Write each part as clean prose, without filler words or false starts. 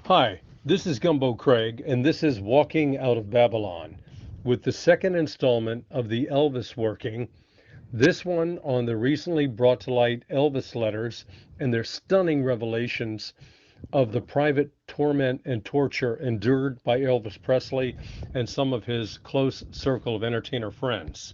Hi, this is Gumbo Craig, and this is Walking Out of Babylon with the second installment of the Elvis working, this one on the recently brought to light Elvis letters and their stunning revelations of the private torment and torture endured by Elvis Presley and some of his close circle of entertainer friends.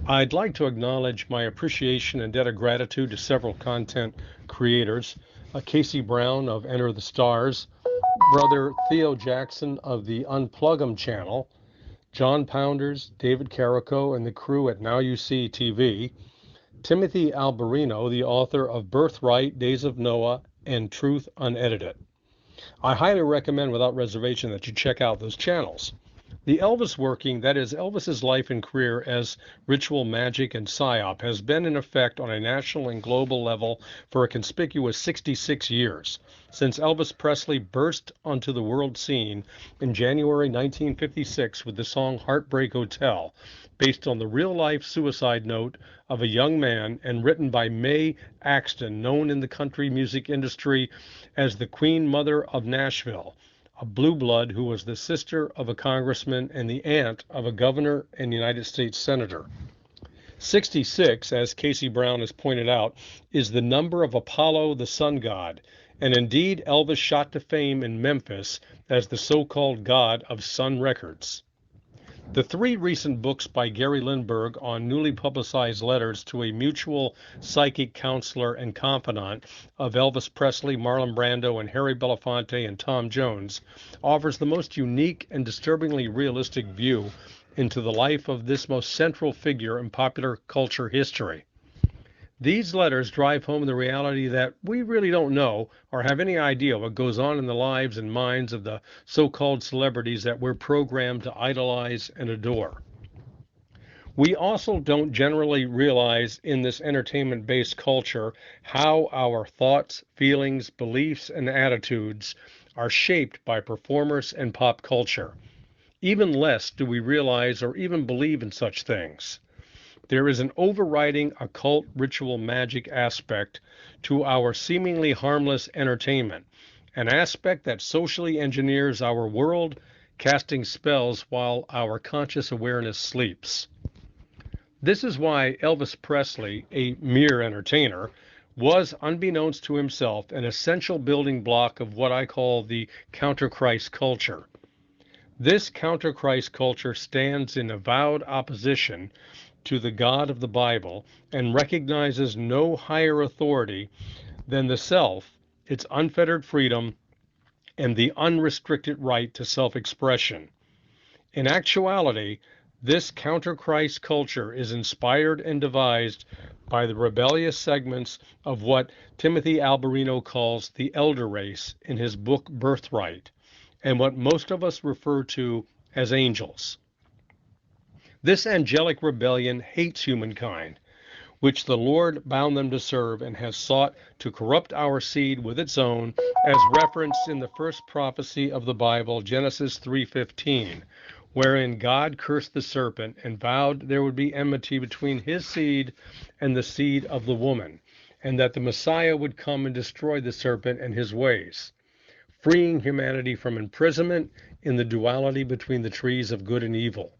I'd like to acknowledge my appreciation and debt of gratitude to several content creators, Casey Brown of Enter the Stars, brother Theo Jackson of the Unplug 'em channel, John Pounders, David Carrico, and the crew at Now You See TV, Timothy Alberino, the author of Birthright, Days of Noah, and Truth Unedited. I highly recommend without reservation that you check out those channels. The Elvis working, that is Elvis's life and career as ritual magic and psyop, has been in effect on a national and global level for a conspicuous 66 years, since Elvis Presley burst onto the world scene in January 1956 with the song Heartbreak Hotel, based on the real-life suicide note of a young man and written by Mae Axton, known in the country music industry as the Queen Mother of Nashville, a blue blood who was the sister of a congressman and the aunt of a governor and United States senator. 66, as Casey Brown has pointed out, is the number of Apollo, the sun god, and indeed Elvis shot to fame in Memphis as the so-called god of Sun Records. The three recent books by Gary Lindbergh on newly publicized letters to a mutual psychic counselor and confidant of Elvis Presley, Marlon Brando, and Harry Belafonte and Tom Jones offers the most unique and disturbingly realistic view into the life of this most central figure in popular culture history. These letters drive home the reality that we really don't know or have any idea what goes on in the lives and minds of the so-called celebrities that we're programmed to idolize and adore. We also don't generally realize in this entertainment-based culture how our thoughts, feelings, beliefs, and attitudes are shaped by performers and pop culture. Even less do we realize or even believe in such things. There is an overriding occult ritual magic aspect to our seemingly harmless entertainment, an aspect that socially engineers our world, casting spells while our conscious awareness sleeps. This is why Elvis Presley, a mere entertainer, was, unbeknownst to himself, an essential building block of what I call the counter-Christ culture. This counter-Christ culture stands in avowed opposition to the God of the Bible and recognizes no higher authority than the self, its unfettered freedom, and the unrestricted right to self-expression. In actuality, this counter-Christ culture is inspired and devised by the rebellious segments of what Timothy Alberino calls the elder race in his book Birthright, and what most of us refer to as angels. This angelic rebellion hates humankind, which the Lord bound them to serve, and has sought to corrupt our seed with its own, as referenced in the first prophecy of the Bible, Genesis 3:15, wherein God cursed the serpent and vowed there would be enmity between his seed and the seed of the woman, and that the Messiah would come and destroy the serpent and his ways, freeing humanity from imprisonment in the duality between the trees of good and evil.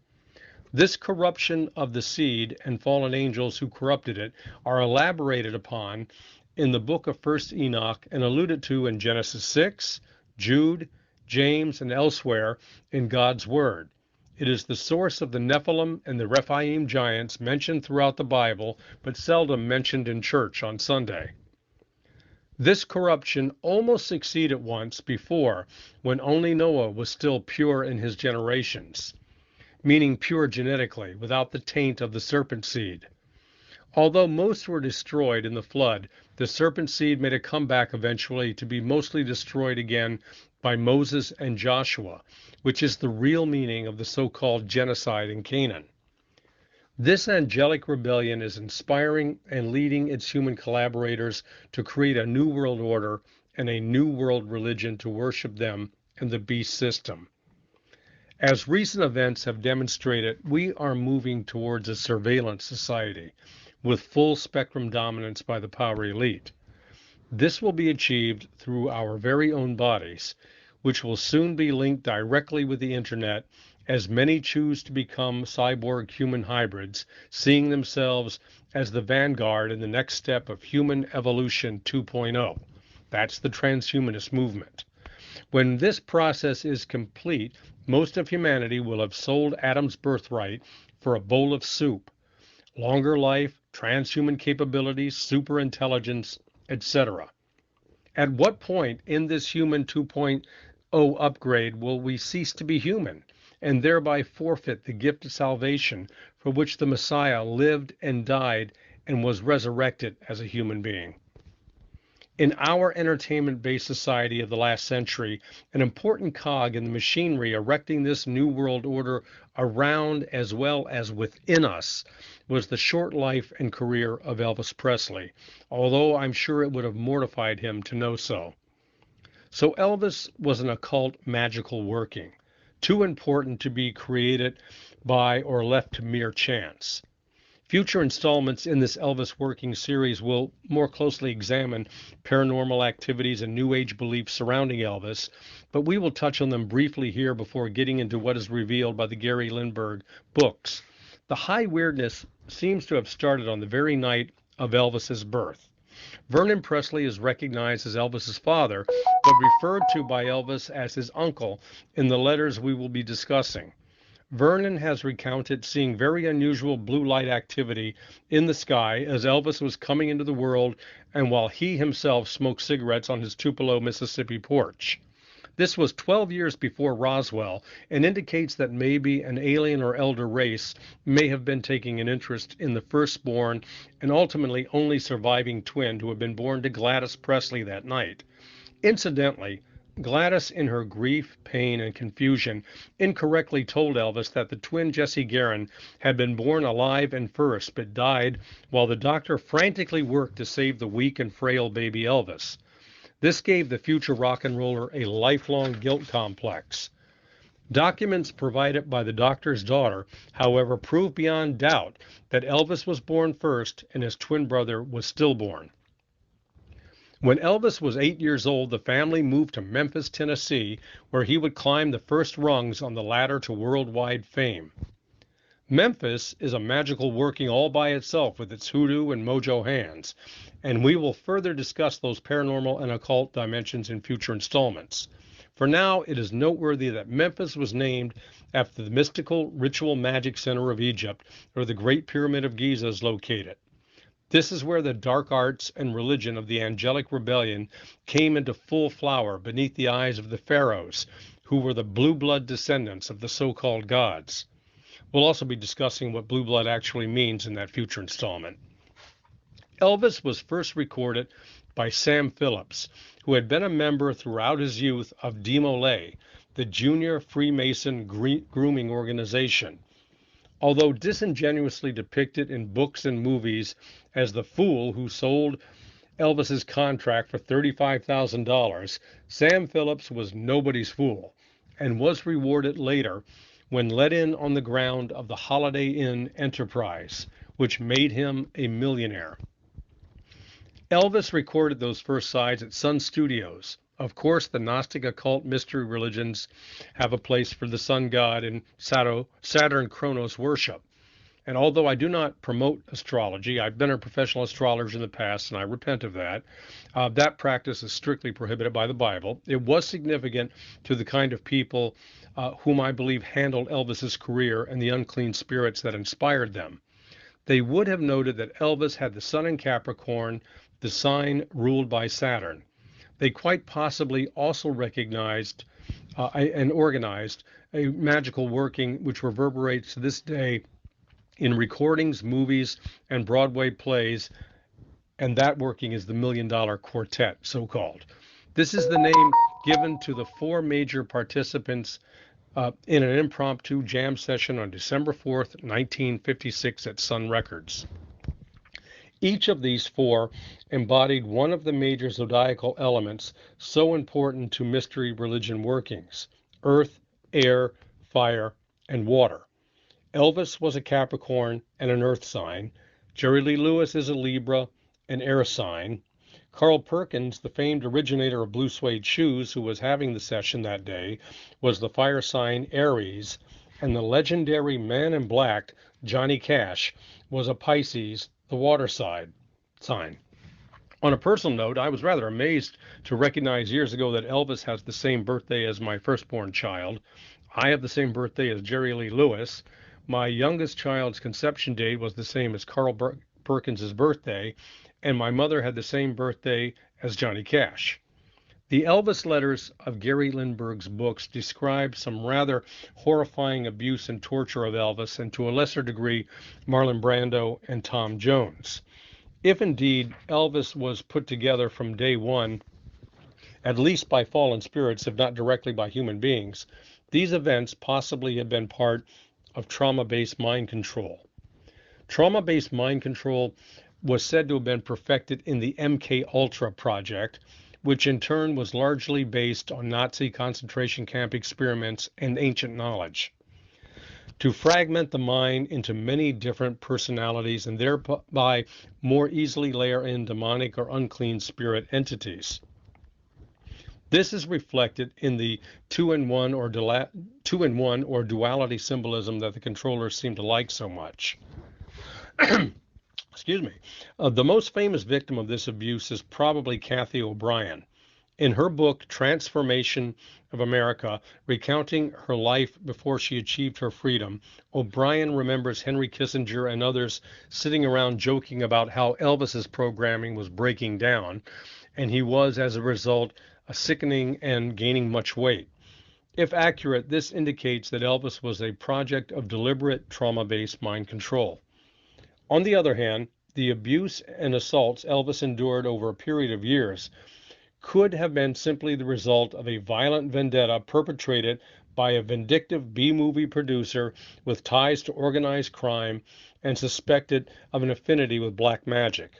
This corruption of the seed and fallen angels who corrupted it are elaborated upon in the book of 1st Enoch and alluded to in Genesis 6, Jude, James, and elsewhere in God's Word. It is the source of the Nephilim and the Rephaim giants mentioned throughout the Bible, but seldom mentioned in church on Sunday. This corruption almost succeeded once before, when only Noah was still pure in his generations, meaning pure genetically, without the taint of the serpent seed. Although most were destroyed in the flood, the serpent seed made a comeback eventually to be mostly destroyed again by Moses and Joshua, which is the real meaning of the so-called genocide in Canaan. This angelic rebellion is inspiring and leading its human collaborators to create a new world order and a new world religion to worship them and the beast system. As recent events have demonstrated, we are moving towards a surveillance society with full spectrum dominance by the power elite. This will be achieved through our very own bodies, which will soon be linked directly with the internet as many choose to become cyborg human hybrids, seeing themselves as the vanguard in the next step of human evolution 2.0. That's the transhumanist movement. When this process is complete, most of humanity will have sold Adam's birthright for a bowl of soup, longer life, transhuman capabilities, superintelligence, etc. At what point in this human 2.0 upgrade will we cease to be human and thereby forfeit the gift of salvation for which the Messiah lived and died and was resurrected as a human being? In our entertainment-based society of the last century, an important cog in the machinery erecting this new world order around as well as within us was the short life and career of Elvis Presley, although I'm sure it would have mortified him to know so. So Elvis was an occult magical working, too important to be created by or left to mere chance. Future installments in this Elvis working series will more closely examine paranormal activities and New Age beliefs surrounding Elvis, but we will touch on them briefly here before getting into what is revealed by the Gary Lindbergh books. The high weirdness seems to have started on the very night of Elvis's birth. Vernon Presley is recognized as Elvis's father, but referred to by Elvis as his uncle in the letters we will be discussing. Vernon has recounted seeing very unusual blue light activity in the sky as Elvis was coming into the world and while he himself smoked cigarettes on his Tupelo, Mississippi porch. This was 12 years before Roswell and indicates that maybe an alien or elder race may have been taking an interest in the firstborn and ultimately only surviving twin who had been born to Gladys Presley that night. Incidentally, Gladys, in her grief, pain, and confusion, incorrectly told Elvis that the twin Jesse Garon had been born alive and first, but died while the doctor frantically worked to save the weak and frail baby Elvis. This gave the future rock and roller a lifelong guilt complex. Documents provided by the doctor's daughter, however, proved beyond doubt that Elvis was born first and his twin brother was stillborn. When Elvis was 8 years old, the family moved to Memphis, Tennessee, where he would climb the first rungs on the ladder to worldwide fame. Memphis is a magical working all by itself with its hoodoo and mojo hands, and we will further discuss those paranormal and occult dimensions in future installments. For now, it is noteworthy that Memphis was named after the mystical ritual magic center of Egypt, where the Great Pyramid of Giza is located. This is where the dark arts and religion of the angelic rebellion came into full flower beneath the eyes of the pharaohs, who were the blue blood descendants of the so-called gods. We'll also be discussing what blue blood actually means in that future installment. Elvis was first recorded by Sam Phillips, who had been a member throughout his youth of Demolay, the Junior Freemason grooming organization. Although disingenuously depicted in books and movies as the fool who sold Elvis's contract for $35,000, Sam Phillips was nobody's fool and was rewarded later when let in on the ground of the Holiday Inn enterprise, which made him a millionaire. Elvis recorded those first sides at Sun Studios. Of course, the Gnostic occult mystery religions have a place for the sun god in Saturn Chronos worship. And although I do not promote astrology, I've been a professional astrologer in the past, and I repent of that. That practice is strictly prohibited by the Bible. It was significant to the kind of people whom I believe handled Elvis's career and the unclean spirits that inspired them. They would have noted that Elvis had the sun in Capricorn, the sign ruled by Saturn. They quite possibly also recognized and organized a magical working which reverberates to this day in recordings, movies, and Broadway plays, and that working is the $1 Million Quartet, so-called. This is the name given to the four major participants in an impromptu jam session on December 4th, 1956 at Sun Records. Each of these four embodied one of the major zodiacal elements so important to mystery religion workings: earth, air, fire, and water. Elvis was a Capricorn and an earth sign. Jerry Lee Lewis is a Libra, an air sign. Carl Perkins, the famed originator of blue suede shoes, who was having the session that day, was the fire sign Aries, and the legendary Man in Black, Johnny Cash, was a Pisces, the water sign. On a personal note, I was rather amazed to recognize years ago that Elvis has the same birthday as my firstborn child. I have the same birthday as Jerry Lee Lewis. My youngest child's conception date was the same as Perkins' birthday, and my mother had the same birthday as Johnny Cash. The Elvis letters of Gary Lindbergh's books describe some rather horrifying abuse and torture of Elvis, and to a lesser degree, Marlon Brando and Tom Jones. If indeed Elvis was put together from day one, at least by fallen spirits, if not directly by human beings, these events possibly have been part of trauma-based mind control. Trauma-based mind control was said to have been perfected in the MK Ultra project, which in turn was largely based on Nazi concentration camp experiments and ancient knowledge, to fragment the mind into many different personalities and thereby more easily layer in demonic or unclean spirit entities. This is reflected in the two-in-one or duality symbolism that the controllers seem to like so much. Excuse me. The most famous victim of this abuse is probably Kathy O'Brien. In her book, Transformation of America, recounting her life before she achieved her freedom, O'Brien remembers Henry Kissinger and others sitting around joking about how Elvis's programming was breaking down, and he was, as a result, sickening and gaining much weight. If accurate, this indicates that Elvis was a project of deliberate trauma-based mind control. On the other hand, the abuse and assaults Elvis endured over a period of years could have been simply the result of a violent vendetta perpetrated by a vindictive B-movie producer with ties to organized crime and suspected of an affinity with black magic.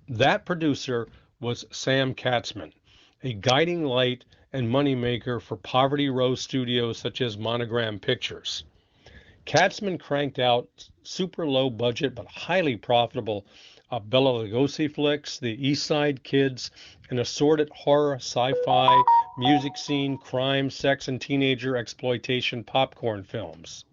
That producer was Sam Katzman, a guiding light and moneymaker for Poverty Row studios such as Monogram Pictures. Katzman cranked out super low budget but highly profitable Bela Lugosi flicks, The East Side Kids, and assorted horror, sci-fi, music scene, crime, sex, and teenager exploitation popcorn films.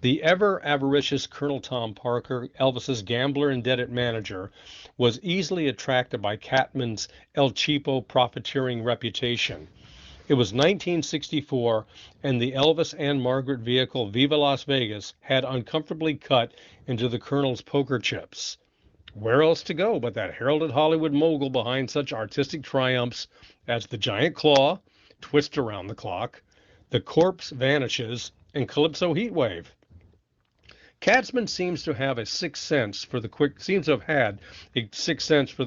The ever avaricious Colonel Tom Parker, Elvis's gambler-indebted manager, was easily attracted by Katzman's El Cheapo profiteering reputation. It was 1964, and the Elvis and Margaret vehicle Viva Las Vegas had uncomfortably cut into the Colonel's poker chips. Where else to go but that heralded Hollywood mogul behind such artistic triumphs as The Giant Claw, Twist Around the Clock, The Corpse Vanishes, and Calypso Heatwave? Katzman seems to have had a sixth sense for the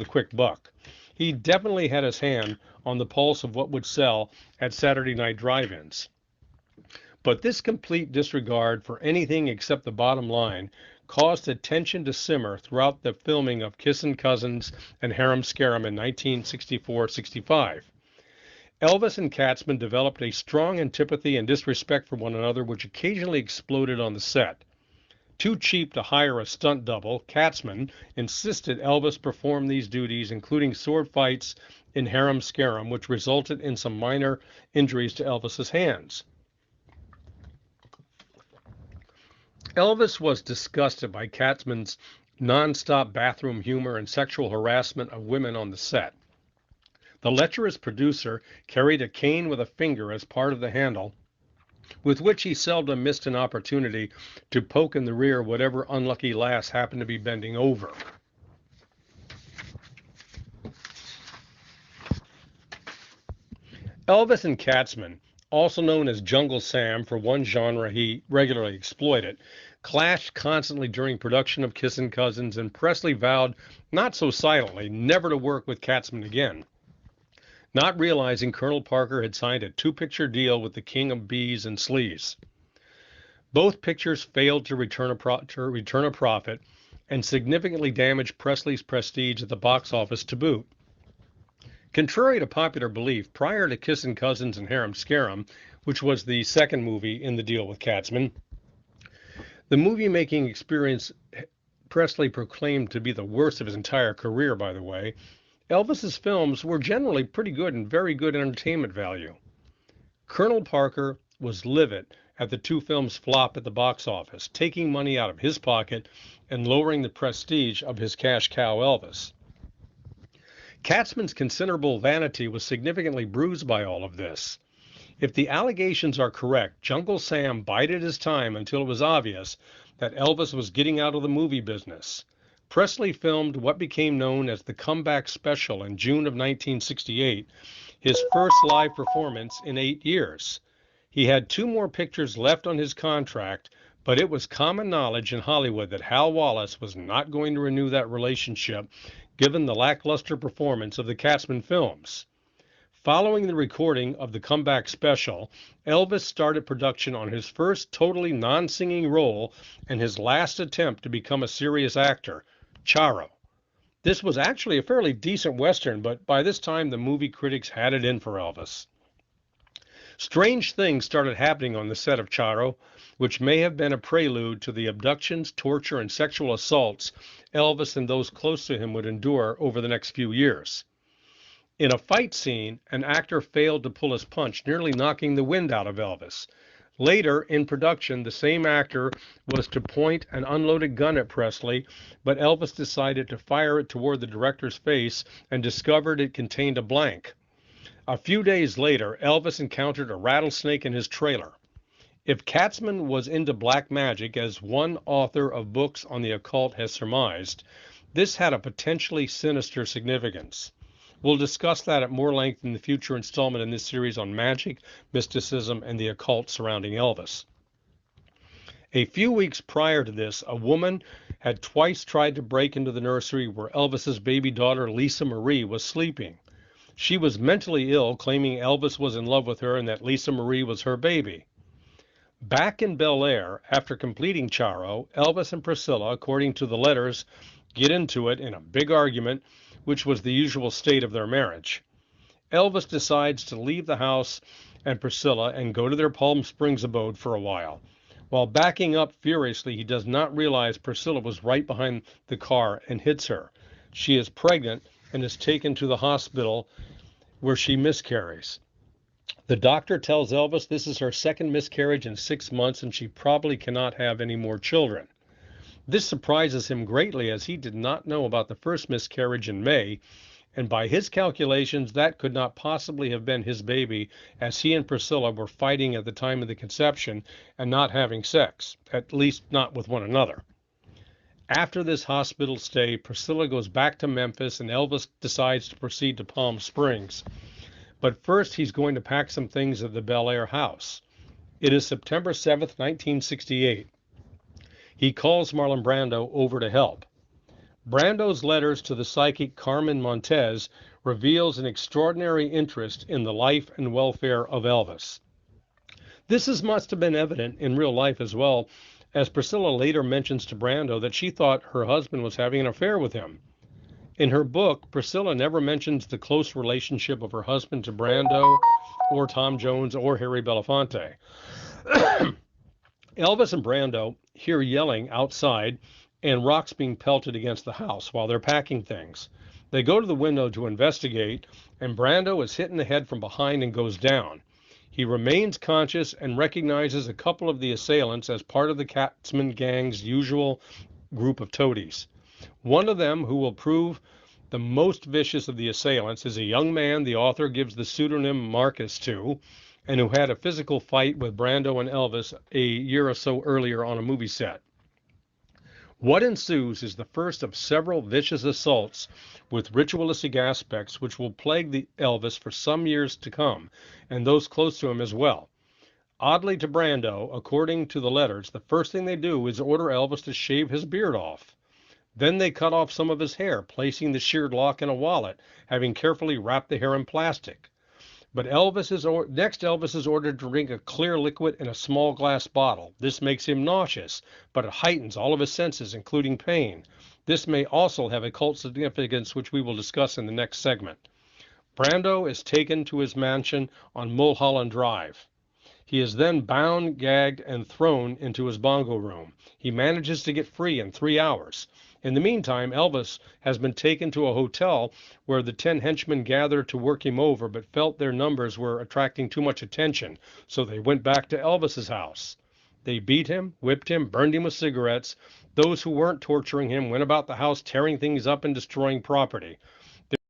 quick buck. He definitely had his hand on the pulse of what would sell at Saturday night drive-ins. But this complete disregard for anything except the bottom line caused the tension to simmer throughout the filming of Kissin' Cousins and Harem Scarum in 1964-65. Elvis and Katzman developed a strong antipathy and disrespect for one another, which occasionally exploded on the set. Too cheap to hire a stunt double, Katzman insisted Elvis perform these duties, including sword fights in Harem Scarum, which resulted in some minor injuries to Elvis's hands. Elvis was disgusted by Katzman's non-stop bathroom humor and sexual harassment of women on the set. The lecherous producer carried a cane with a finger as part of the handle, with which he seldom missed an opportunity to poke in the rear whatever unlucky lass happened to be bending over. Elvis and Katzman, also known as Jungle Sam for one genre he regularly exploited, clashed constantly during production of Kissin' Cousins, and Presley vowed, not so silently, never to work with Katzman again, not realizing Colonel Parker had signed a two-picture deal with the king of bees and sleaze. Both pictures failed to return a profit and significantly damaged Presley's prestige at the box office to boot. Contrary to popular belief, prior to Kissin' Cousins and Harem Scarum, which was the second movie in the deal with Katzman, the movie-making experience Presley proclaimed to be the worst of his entire career, by the way, Elvis's films were generally pretty good and very good entertainment value. Colonel Parker was livid at the two films' flop at the box office, taking money out of his pocket and lowering the prestige of his cash cow Elvis. Katzman's considerable vanity was significantly bruised by all of this. If the allegations are correct, Jungle Sam bided his time until it was obvious that Elvis was getting out of the movie business. Presley filmed what became known as the Comeback Special in June of 1968, his first live performance in 8 years. He had 2 more pictures left on his contract, but it was common knowledge in Hollywood that Hal Wallace was not going to renew that relationship given the lackluster performance of the Katzman films. Following the recording of the Comeback Special, Elvis started production on his first totally non-singing role and his last attempt to become a serious actor, Charo. This was actually a fairly decent Western, but by this time the movie critics had it in for Elvis. Strange things started happening on the set of Charo, which may have been a prelude to the abductions, torture, and sexual assaults Elvis and those close to him would endure over the next few years. In a fight scene, an actor failed to pull his punch, nearly knocking the wind out of Elvis. Later, in production, the same actor was to point an unloaded gun at Presley, but Elvis decided to fire it toward the director's face and discovered it contained a blank. A few days later, Elvis encountered a rattlesnake in his trailer. If Katzman was into black magic, as one author of books on the occult has surmised, this had a potentially sinister significance. We'll discuss that at more length in the future installment in this series on magic, mysticism, and the occult surrounding Elvis. A few weeks prior to this, a woman had twice tried to break into the nursery where Elvis's baby daughter, Lisa Marie, was sleeping. She was mentally ill, claiming Elvis was in love with her and that Lisa Marie was her baby. Back in Bel Air, after completing Charo, Elvis and Priscilla, according to the letters, get into it in a big argument, which was the usual state of their marriage. Elvis decides to leave the house and Priscilla and go to their Palm Springs abode for a while. While backing up furiously, he does not realize Priscilla was right behind the car and hits her. She is pregnant and is taken to the hospital where she miscarries. The doctor tells Elvis this is her second miscarriage in 6 months and she probably cannot have any more children. This surprises him greatly as he did not know about the first miscarriage in May, and by his calculations that could not possibly have been his baby, as he and Priscilla were fighting at the time of the conception and not having sex, at least not with one another. After this hospital stay, Priscilla goes back to Memphis and Elvis decides to proceed to Palm Springs. But first he's going to pack some things at the Bel Air house. It is September 7th, 1968. He calls Marlon Brando over to help. Brando's letters to the psychic Carmen Montez reveals an extraordinary interest in the life and welfare of Elvis. This must have been evident in real life as well, as Priscilla later mentions to Brando that she thought her husband was having an affair with him. In her book, Priscilla never mentions the close relationship of her husband to Brando or Tom Jones or Harry Belafonte. Elvis and Brando hear yelling outside and rocks being pelted against the house while they're packing things. They go to the window to investigate, and Brando is hit in the head from behind and goes down. He remains conscious and recognizes a couple of the assailants as part of the Katzman gang's usual group of toadies. One of them, who will prove the most vicious of the assailants, is a young man the author gives the pseudonym Marcus to, and who had a physical fight with Brando and Elvis a year or so earlier on a movie set. What ensues is the first of several vicious assaults with ritualistic aspects which will plague the Elvis for some years to come, and those close to him as well. Oddly to Brando, according to the letters, the first thing they do is order Elvis to shave his beard off. Then they cut off some of his hair, placing the sheared lock in a wallet, having carefully wrapped the hair in plastic. But Elvis is ordered to drink a clear liquid in a small glass bottle. This makes him nauseous, but it heightens all of his senses, including pain. This may also have occult significance, which we will discuss in the next segment. Brando is taken to his mansion on Mulholland Drive. He is then bound, gagged, and thrown into his bongo room. He manages to get free in 3 hours. In the meantime, Elvis has been taken to a hotel where the 10 henchmen gathered to work him over, but felt their numbers were attracting too much attention, so they went back to Elvis's house. They beat him, whipped him, burned him with cigarettes. Those who weren't torturing him went about the house tearing things up and destroying property.